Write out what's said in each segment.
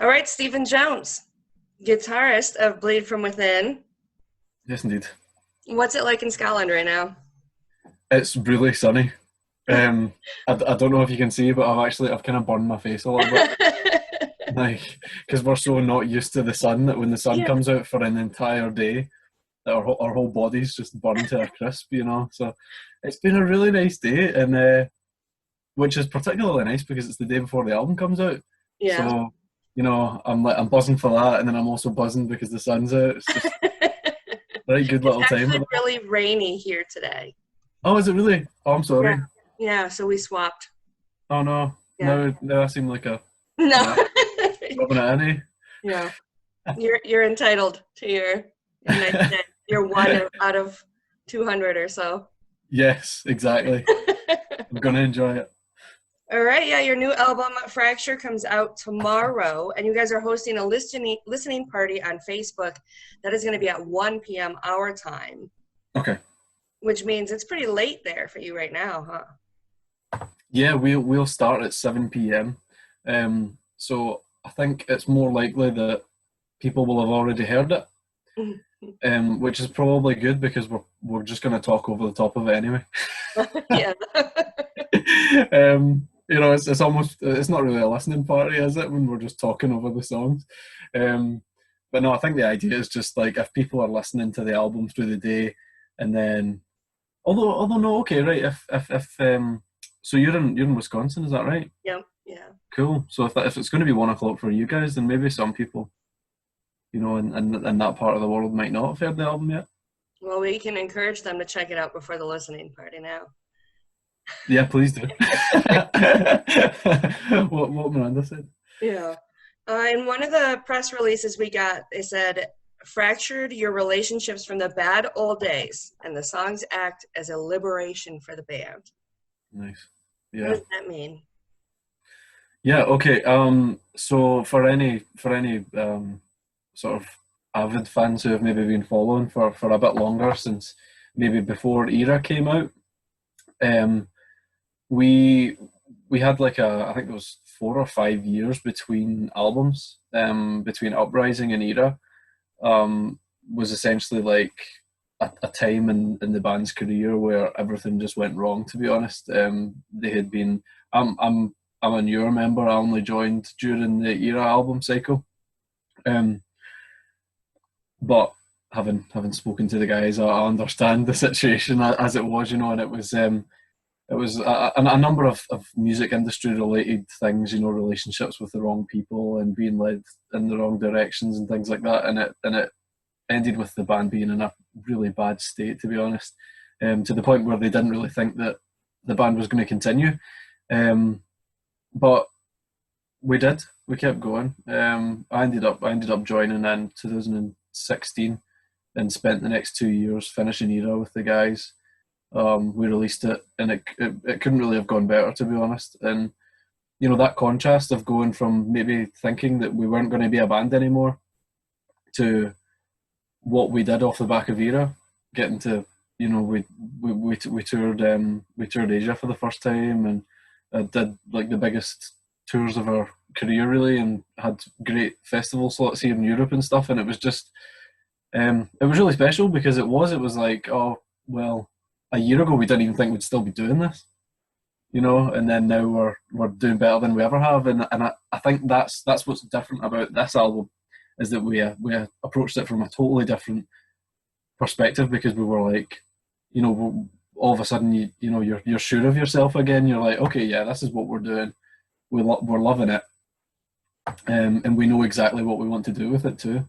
All right, Stephen Jones, guitarist of Bleed From Within. Yes, indeed. What's it like in Scotland right now? It's really sunny. Um, I don't know if you can see, but I've kind of burned my face a little bit, like because we're so not used to the sun that when the sun Yeah. comes out for an entire day, that our whole bodies just burn to a crisp, So it's been a really nice day, and which is particularly nice because it's the day before the album comes out. Yeah. So I'm buzzing for that, and then I'm also buzzing because the sun's out. It's just a very good It's little time. actually really rainy here today. Oh, is it really? Oh, I'm Yeah. sorry. Yeah, so we swapped. Oh no, Yeah. now I seem like an No. ass rubbing it in. Yeah. You're entitled to your nice day. You're one out of 200 or so. Yes, exactly. I'm gonna enjoy it. All right, yeah, your new album Fracture comes out tomorrow, and you guys are hosting a listening party on Facebook that is going to be at 1 p.m. our time, Okay. which means it's pretty late there for you right now, huh? Yeah, we'll start at 7 p.m. So I think it's more likely that people will have already heard it, which is probably good because we're just gonna talk over the top of it anyway. Yeah. It's not really a listening party, is it, when we're just talking over the songs? But no, I think the idea is just like if people are listening to the album through the day, and then although no, okay, right, if so you're in Wisconsin, is that right? Yeah, yeah. Cool. So if it's going to be 1 o'clock for you guys, then maybe some people, in that part of the world might not have heard the album yet. Well, we can encourage them to check it out before the listening party now. Yeah, please do. What Miranda said. Yeah. In one of the press releases we got, they said, fractured your relationships from the bad old days, and the songs act as a liberation for the band. Nice. What Yeah. does that mean? Yeah. Okay. So for any sort of avid fans who have maybe been following for a bit longer, since maybe before Era came out, we we had like I think it was 4 or 5 years between albums, between Uprising and Era, was essentially like a time in the band's career where everything just went wrong. To be honest, they had been. I'm a newer member. I only joined during the Era album cycle, um, but having spoken to the guys, I understand the situation as it was, and it was a number of music industry related things, relationships with the wrong people and being led in the wrong directions and things like that, and it ended with the band being in a really bad state, to be honest, to the point where they didn't really think that the band was going to continue, but we did. We kept going. I ended up joining in 2016 and spent the next 2 years finishing Era with the guys. We released it, and it couldn't really have gone better, to be honest. And that contrast of going from maybe thinking that we weren't going to be a band anymore to what we did off the back of Era, getting to we toured Asia for the first time, and did like the biggest tours of our career really, and had great festival slots here in Europe and stuff. And it was just it was really special because it was like, oh well, a year ago we didn't even think we'd still be doing this, and then now we're doing better than we ever have, and I think that's what's different about this album, is that we approached it from a totally different perspective, because we were like, all of a sudden you're sure of yourself again. You're like, okay, yeah, this is what we're doing. We're loving it, and we know exactly what we want to do with it too.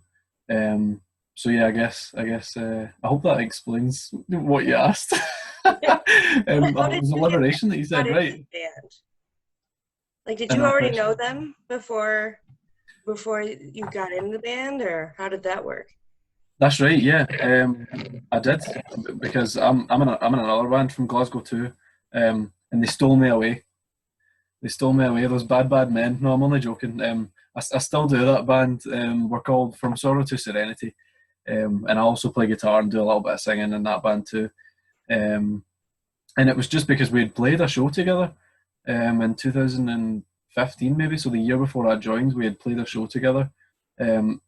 So yeah, I guess I hope that explains what you asked. It was a liberation that you said, right? Band? Like, did And you that already question. know them before you got in the band, or how did that work? That's right. Yeah, I did, because I'm in another band from Glasgow too, and they stole me away. They stole me away. Those bad men. No, I'm only joking. I still do that band. We're called From Sorrow to Serenity, and I also play guitar and do a little bit of singing in that band too. And it was just because we had played a show together, in 2015 2015 maybe, so the year before I joined, we had played a show together, and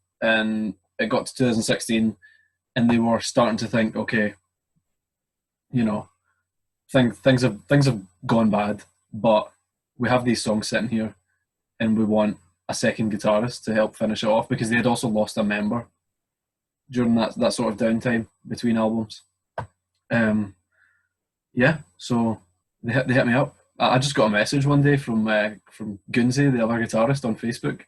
it got to 2016, and they were starting to think, okay, you know, things have gone bad, but we have these songs sitting here, and we want a second guitarist to help finish it off, because they had also lost a member during that sort of downtime between albums. Yeah, so they hit me up. I just got a message one day from Gunzi, the other guitarist, on Facebook,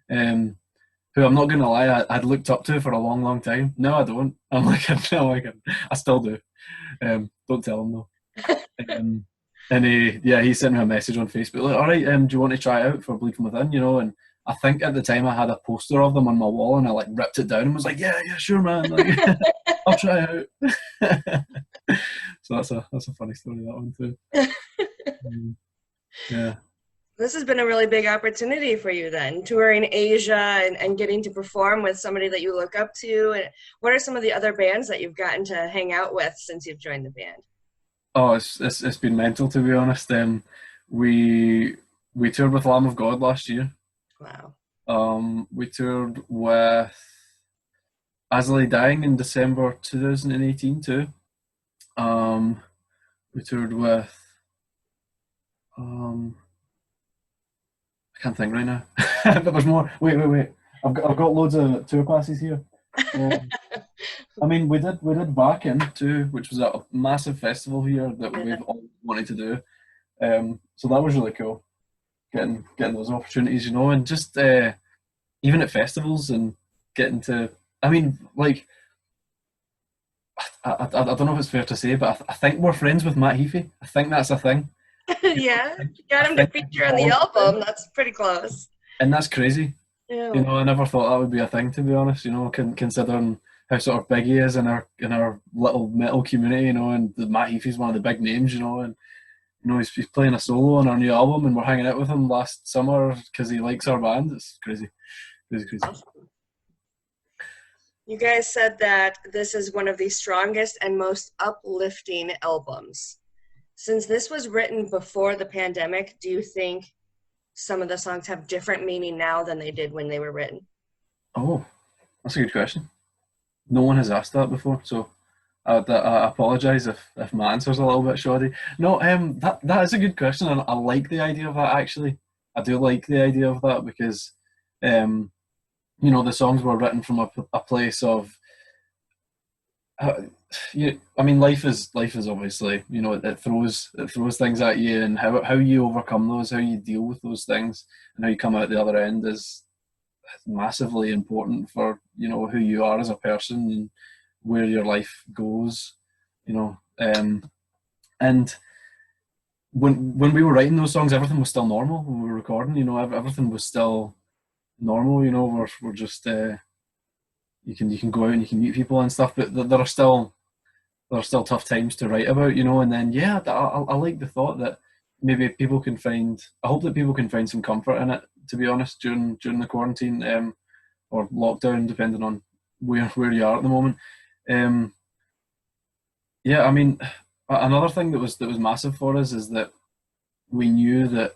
who I'm not going to lie, I'd looked up to for a long, long time. No, I don't. I'm like, no, I still do. Don't tell him though. And he sent me a message on Facebook, like, all right, do you want to try out for Bleed From Within, And I think at the time I had a poster of them on my wall, and I like ripped it down and was like, yeah, sure, man. Like, I'll try out. So that's a funny story, that one too. Yeah. This has been a really big opportunity for you then, touring Asia and getting to perform with somebody that you look up to. And what are some of the other bands that you've gotten to hang out with since you've joined the band? Oh, it's been mental, to be honest. We toured with Lamb of God last year. Wow. We toured with As I Lay Dying in December 2018 too. We toured with I can't think right now. But there's more. Wait. I've got loads of tour passes here. I mean, we did Vakin too, which was a massive festival here that we've all wanted to do. So that was really cool, getting those opportunities, and just even at festivals and getting to. I mean, like, I don't know if it's fair to say, but I think we're friends with Matt Heafy. I think that's a thing. Yeah, you got him to feature on the album. That's pretty close. And that's crazy. Yeah. I never thought that would be a thing, to be honest. Considering how sort of big he is in our little metal community, and Matt Heafy's one of the big names, and he's playing a solo on our new album, and we're hanging out with him last summer because he likes our band. It's crazy. Awesome. You guys said that this is one of the strongest and most uplifting albums. Since this was written before the pandemic, do you think some of the songs have different meaning now than they did when they were written? Oh, that's a good question. No one has asked that before, so I apologise if my answer's a little bit shoddy. No, that is a good question, and I like the idea of that, actually. I do like the idea of that because, the songs were written from a place of... I mean, life is obviously, it throws things at you, and how you overcome those, how you deal with those things, and how you come out the other end is massively important for who you are as a person and where your life goes. And when we were writing those songs, everything was still normal. When we were recording, everything was still normal. We're just you can go out and you can meet people and stuff, but there are still tough times to write about, and then I like the thought that maybe people can find, I hope that people can find some comfort in it, to be honest, during the quarantine or lockdown, depending on where you are at the moment. I mean, another thing that was massive for us is that we knew that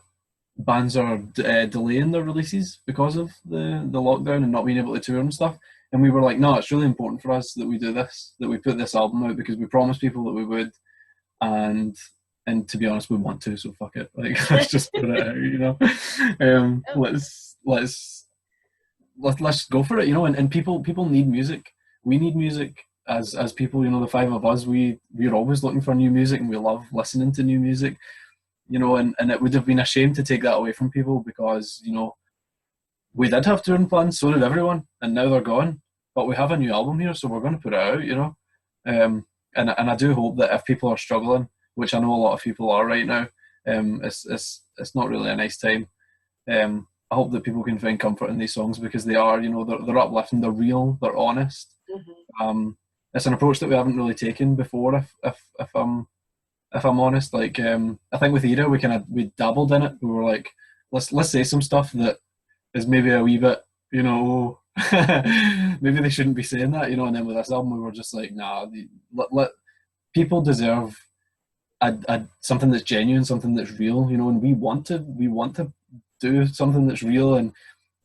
bands are delaying their releases because of the lockdown and not being able to tour and stuff. And we were like, no, it's really important for us that we do this, that we put this album out, because we promised people that we would, and to be honest, we want to, so fuck it. Like, let's just put it out, let's go for it, and people need music. We need music as people, the five of us, we're always looking for new music, and we love listening to new music, and it would have been a shame to take that away from people, because, we did have touring plans, so did everyone, and now they're gone. But we have a new album here, so we're going to put it out, and I do hope that if people are struggling, which I know a lot of people are right now, it's not really a nice time. I hope that people can find comfort in these songs, because they are, they're uplifting, they're real, they're honest. Mm-hmm. It's an approach that we haven't really taken before, if I'm honest. Like, I think with Ida, we dabbled in it. We were like, let's say some stuff that is maybe a wee bit, maybe they shouldn't be saying that, and then with this album we were just like, nah, let people deserve something that's genuine, something that's real, and we want to do something that's real, and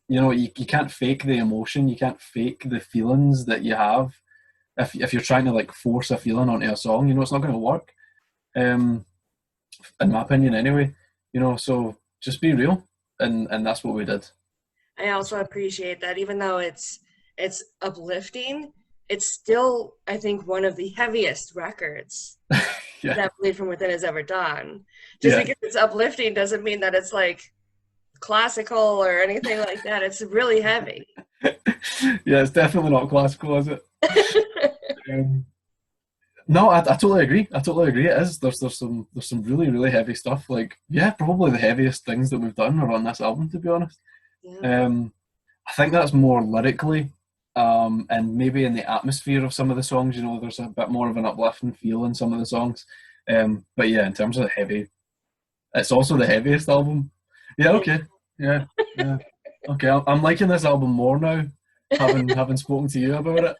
you know, you can't fake the emotion, you can't fake the feelings that you have. If you're trying to like force a feeling onto a song, you know, it's not going to work. In my opinion, anyway. You know, so just be real, and that's what we did. I also appreciate that, even though it's uplifting, it's still, I think, one of the heaviest records Yeah, that Bleed From Within has ever done. Just yeah, because it's uplifting doesn't mean that it's like classical or anything like that. It's really heavy. yeah. It's definitely not classical, is it? Um, no, I totally agree. I totally agree. It is. There's some really really heavy stuff. Like, yeah, probably the heaviest things that we've done are on this album, to be honest. Yeah. I think that's more lyrically, and maybe in the atmosphere of some of the songs. You know, there's a bit more of an uplifting feel in some of the songs. But yeah, in terms of heavy, it's also the heaviest album. Yeah, okay. Yeah, yeah. Okay, I'm liking this album more now, having spoken to you about Good. it.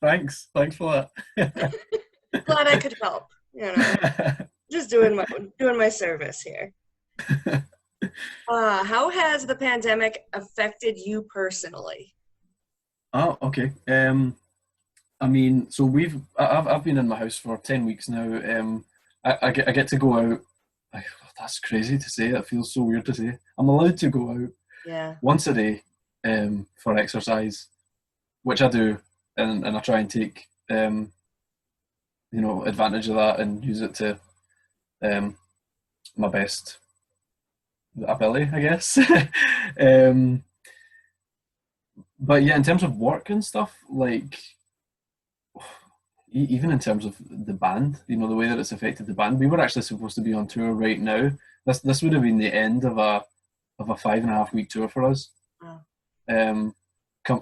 Thanks for Glad I could help. You know, that. just doing my service here. How has the pandemic affected you personally? Oh, okay. I mean, so I've been in my house for 10 weeks now. I get to go out. That's crazy to say. It feels so weird to say. I'm allowed to go out Yeah. once a day, for exercise, which I do, and I try and take advantage of that and use it to my best ability, I guess. um, but yeah, in terms of work and stuff, like even in terms of the band, you know, the way that it's affected the band, we were actually supposed to be on tour right now. This would have been the end of a 5.5 week tour for us. Wow.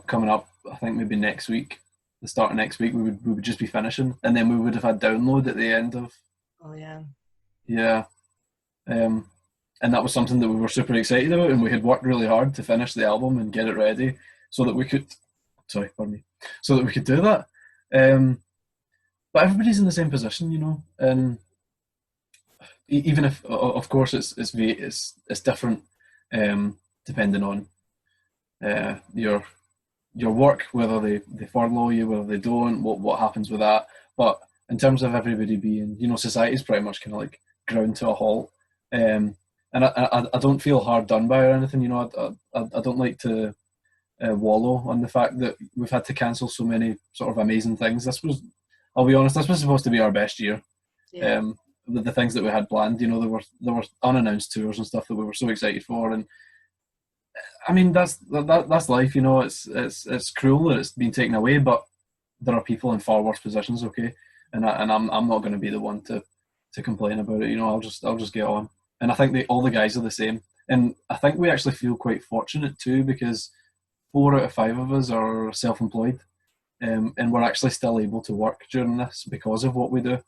Coming up, I think maybe next week, the start of next week, we would just be finishing, and then we would have had download at the end of. Oh yeah. Yeah. And that was something that we were super excited about, and we had worked really hard to finish the album and get it ready so that we could. Sorry, pardon me. So that we could do that. But everybody's in the same position, you know, and even if, of course, it's different, depending on your work, whether they furlough you, whether they don't, what happens with that. But in terms of everybody being, you know, society's pretty much kind of like ground to a halt. And I don't feel hard done by or anything, you know. I don't like to wallow on the fact that we've had to cancel so many sort of amazing things. I'll be honest, this was supposed to be our best year. Yeah. The things that we had planned, you know, there were unannounced tours and stuff that we were so excited for, and I mean that's life, you know. It's cruel that it's been taken away, but there are people in far worse positions, okay, and I'm not going to be the one to complain about it, you know. I'll just get on, and I think all the guys are the same, and I think we actually feel quite fortunate too, because 4 out of 5 of us are self-employed, and we're actually still able to work during this because of what we do.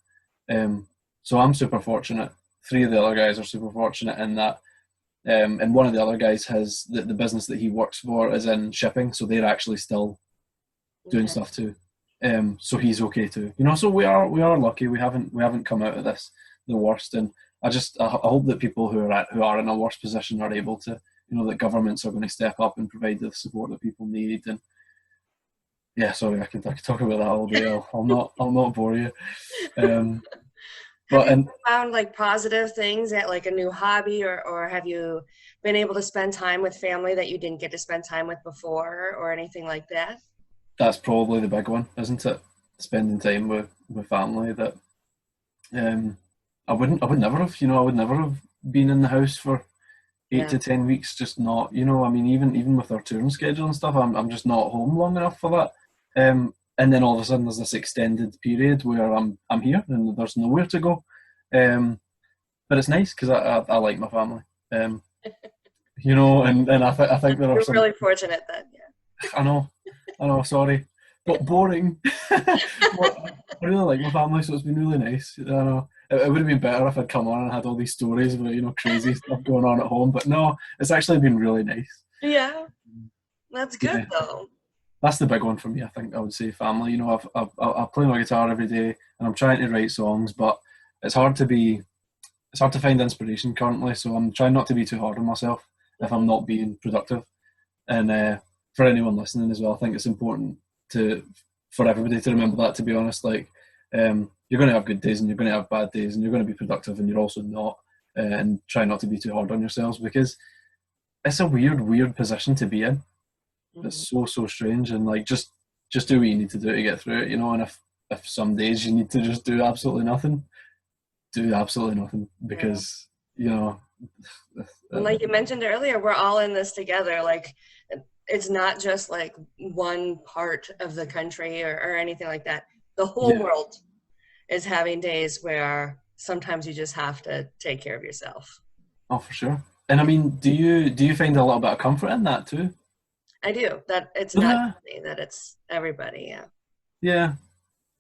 So I'm super fortunate. 3 of the other guys are super fortunate in that. And one of the other guys has the business that he works for is in shipping, so they're actually still doing stuff too. So he's okay too. You know, so we are lucky. We haven't come out of this the worst, and I hope that people who are in a worse position are able to, you know, that governments are going to step up and provide the support that people need. And yeah, sorry, I could talk about that all day. I'll not bore you. Have you found like positive things at like a new hobby, or have you been able to spend time with family that you didn't get to spend time with before, or anything like that? That's probably the big one, isn't it? Spending time with family that I would never have, you know, I would never have been in the house for 8 to 10 weeks, just not, you know. I mean, even with our touring schedule and stuff, I'm just not home long enough for that. And then all of a sudden there's this extended period where I'm here and there's nowhere to go. But it's nice because I like my family. You know, and I think there are You're some. really fortunate then, yeah. I know, sorry. But boring. I really like my family, so it's been really nice. I know. It would have been better if I'd come on and had all these stories about, you know, crazy stuff going on at home. But no, it's actually been really nice. Yeah, that's good though. That's the big one for me. I think I would say family. You know, I play my guitar every day and I'm trying to write songs, but it's hard to be it's hard to find inspiration currently, so I'm trying not to be too hard on myself if I'm not being productive. And for anyone listening as well, I think it's important for everybody to remember that, to be honest. Like, you're going to have good days and you're going to have bad days, and you're going to be productive and you're also not, and try not to be too hard on yourselves, because it's a weird position to be in. It's so strange, and like just do what you need to do to get through it, and if some days you need to just do absolutely nothing, because and like you mentioned earlier, we're all in this together. Like, it's not just like one part of the country or anything like that. The whole world is having days where sometimes you just have to take care of yourself. Oh, for sure. And I mean, do you find a little bit of comfort in that too? I do. That it's not me, that it's everybody. Yeah. Yeah,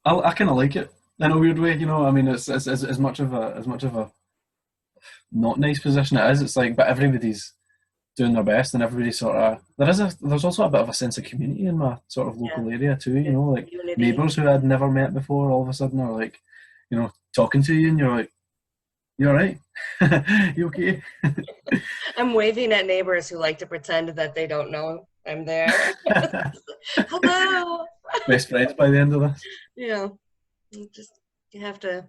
I kind of like it in a weird way. I mean, it's as much of a not nice position it is. It's like, but everybody's doing their best, and everybody sort of there's also a bit of a sense of community in my sort of local area too. Like unity. Neighbours who I'd never met before all of a sudden are like, talking to you, and you're like, you all right? You okay? I'm waving at neighbors who like to pretend that they don't know I'm there. Hello. Best friends by the end of this. Yeah. You have to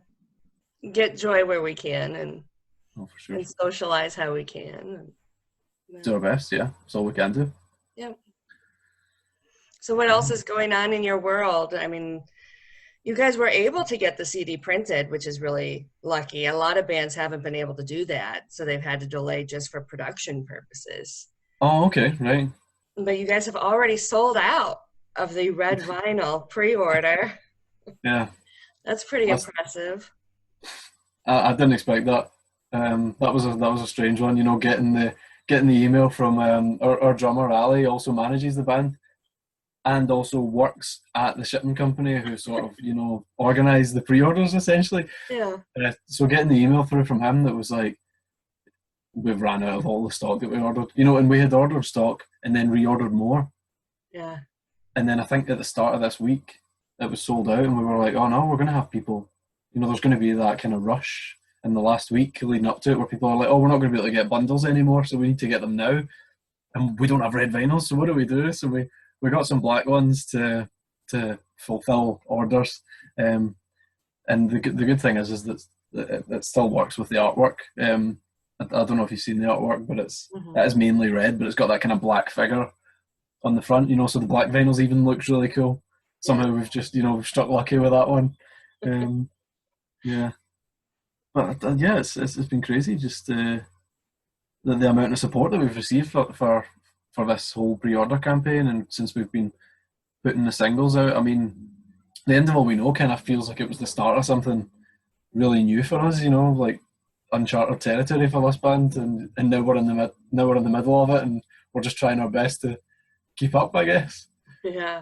get joy where we can, and for sure. And socialize how we can. Do our best, yeah. That's all we can do. Yeah. So what else is going on in your world? I mean, you guys were able to get the CD printed, which is really lucky. A lot of bands haven't been able to do that, so they've had to delay just for production purposes. Oh, okay, right. But you guys have already sold out of the red vinyl pre-order. Yeah. That's pretty impressive. I didn't expect that. That was a strange one, getting the email from our drummer Ali, also manages the band and also works at the shipping company who sort of organised the pre-orders essentially. Yeah. So getting the email through from him that was like, we've ran out of all the stock that we ordered, and we had ordered stock and then reordered more. Yeah. And then I think at the start of this week it was sold out, and we were like, oh no, we're going to have people, there's going to be that kind of rush in the last week leading up to it where people are like, oh, we're not going to be able to get bundles anymore, so we need to get them now. And we don't have red vinyls, so what do we do? So we got some black ones to fulfill orders. And the good thing is that it still works with the artwork. I don't know if you've seen the artwork, but it is mainly red, but it's got that kind of black figure on the front, so the black vinyls even looks really cool. Somehow we've just, we've struck lucky with that one. Yeah. But it's been crazy, just the amount of support that we've received for this whole pre-order campaign, and since we've been putting the singles out. I mean, the End of All We Know kind of feels like it was the start of something really new for us, like uncharted territory for this band, and now we're in the middle of it, and we're just trying our best to keep up, I guess. Yeah.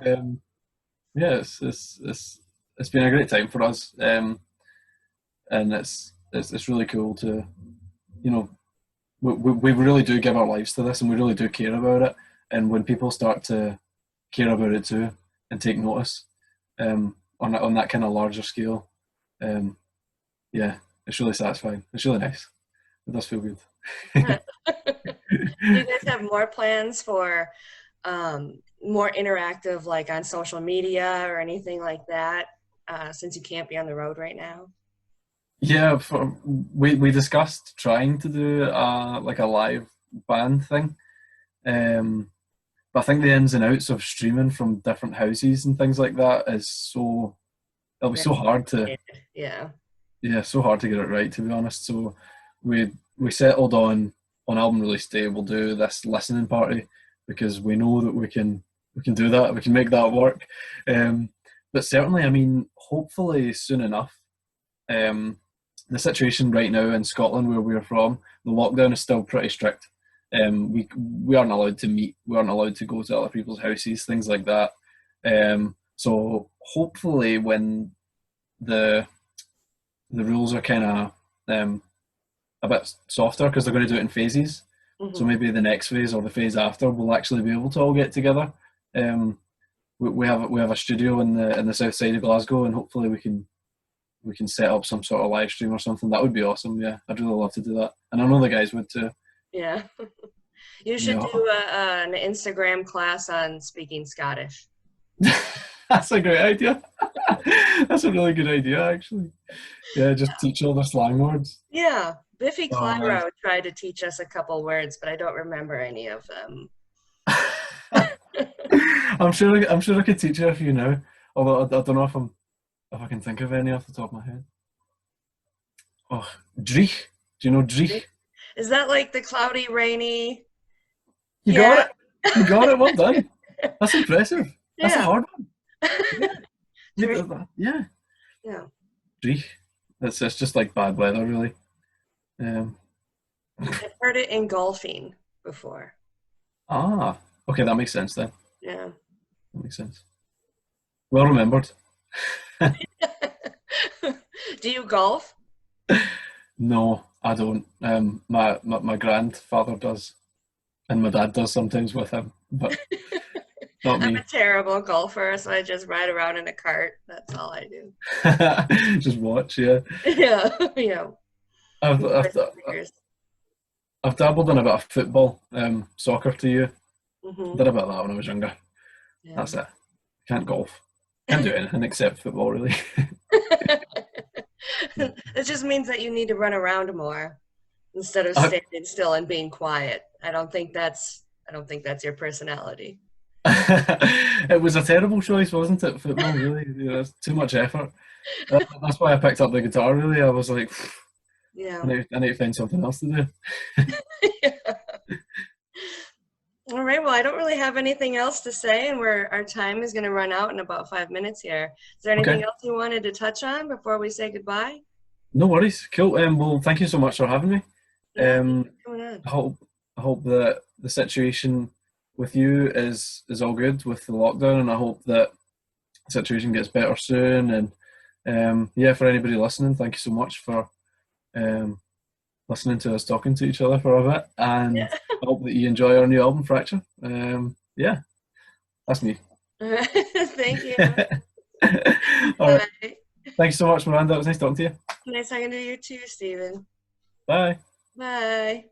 It's been a great time for us, and it's really cool to, we really do give our lives to this, and we really do care about it. And when people start to care about it too and take notice, on that kind of larger scale, it's really satisfying. It's really nice. It does feel good. Do you guys have more plans for more interactive, like on social media or anything like that, since you can't be on the road right now? Yeah, we discussed trying to do like a live band thing, but I think the ins and outs of streaming from different houses and things like that it'll be so hard to so hard to get it right, to be honest. So we settled on album release day we'll do this listening party, because we know that we can do that, we can make that work. But certainly, I mean, hopefully soon enough. The situation right now in Scotland, where we're from, the lockdown is still pretty strict. We aren't allowed to meet, we aren't allowed to go to other people's houses, things like that. So hopefully when the rules are kind of a bit softer, because they're going to do it in phases. So maybe the next phase or the phase after, we'll actually be able to all get together. We have a studio in the south side of Glasgow, and hopefully we can we can set up some sort of live stream or something. That would be awesome. Yeah, I'd really love to do that, and I know the guys would too. Yeah. You should do an Instagram class on speaking Scottish. That's a great idea. That's a really good idea, actually. Yeah, just teach all the slang words. Yeah, Biffy Clyro nice. tried to teach us a couple words, but I don't remember any of them. I'm sure I could teach you a few now. Although I don't know if I can think of any off the top of my head. Oh, Dreich. Do you know Dreich? Is that like the cloudy, rainy? You got it. You got it. Well done. That's impressive. That's a hard one. Yeah. Yeah. Dreich. It's just like bad weather, really. I've heard it in golfing before. Ah, okay, that makes sense then. Yeah. That makes sense. Well remembered. Do you golf? No, I don't. My grandfather does, and my dad does sometimes with him, but not me. I'm a terrible golfer, so I just ride around in a cart. That's all I do. Just watch, yeah. Yeah, yeah. I've dabbled in a bit of football, soccer to you. Mm-hmm. Did a bit of that when I was younger. Yeah. That's it. Can't golf. Can't do anything except football, really. It just means that you need to run around more instead of standing still and being quiet. I don't think that's your personality. It was a terrible choice, wasn't it? Football, really. It's too much effort. That's why I picked up the guitar, really. I was like, yeah, I need to find something else to do. Yeah. All right, well, I don't really have anything else to say, and our time is going to run out in about 5 minutes here. Is there anything else you wanted to touch on before we say goodbye? No worries. Cool. Well, thank you so much for having me. Yeah, I hope that the situation with you is all good with the lockdown, and I hope that the situation gets better soon. And for anybody listening, thank you so much for listening to us talking to each other for a bit, and I hope that you enjoy our new album, Fracture. That's me. Thank you. All right. Thanks so much, Miranda. It was nice talking to you. Nice talking to you too, Stephen. Bye. Bye.